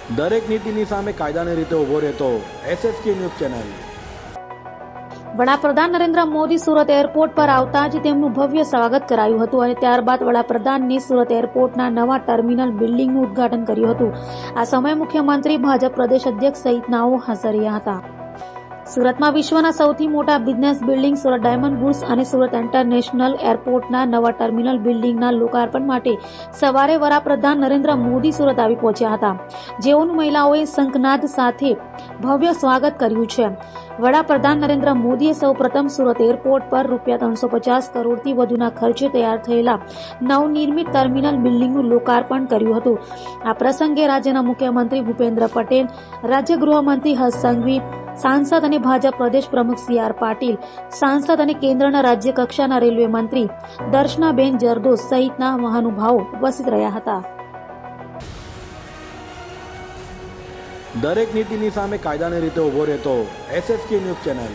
દરેક નીતિની સામે કાયદાની રીતે ઊભો રહેતો SSK ન્યૂઝ ચેનલ। વડાપ્રધાન નરેન્દ્ર મોદી સુરત એરપોર્ટ પર આવતા જ તેમનું ભવ્ય સ્વાગત કરાયું હતું અને ત્યારબાદ વડાપ્રધાનને સુરત એરપોર્ટના નવા ટર્મિનલ બિલ્ડિંગનું ઉદ્ઘાટન કર્યું હતું। આ સમયે મુખ્યમંત્રી, ભાજપ પ્રદેશ અધ્યક્ષ સહિતનાઓ હાજર રહ્યા હતા। સુરતમાં વિશ્વના સૌથી મોટા business building Surat diamond bourse અને સુરત ઇન્ટરનેશનલ એરપોર્ટના નવા ટર્મિનલ બિલ્ડિંગના લોકાર્પણ માટે સવારે વડાપ્રધાન નરેન્દ્ર મોદી સુરત આવી પહોંચ્યા હતા, જેઓનું મહિલાઓએ શંખનાદ સાથે ભવ્ય સ્વાગત કર્યું છે। વડાપ્રધાન નરેન્દ્ર મોદીએ સૌપ્રથમ સુરત એરપોર્ટ પર ₹350 કરોડથી વધુના ખર્ચે તૈયાર થયેલા નવનિર્મિત ટર્મિનલ બિલ્ડિંગનું લોકાર્પણ કર્યું હતું। આ પ્રસંગે રાજ્યના મુખ્યમંત્રી ભૂપેન્દ્ર પટેલ, રાજ્ય ગૃહમંત્રી હર્ષ સંઘવી, સાંસદ અને ભાજપ પ્રદેશ પ્રમુખ CR પાટીલ, સાંસદ અને કેન્દ્રના રાજ્ય કક્ષાના રેલવે મંત્રી દર્શનાબેન જરદોશ સહિતના મહાનુભાવો ઉપસ્થિત રહ્યા હતા। દરેક નીતિની સામે કાયદાની રીતે ઊભો રહેતો SSK ન્યૂઝ ચેનલ।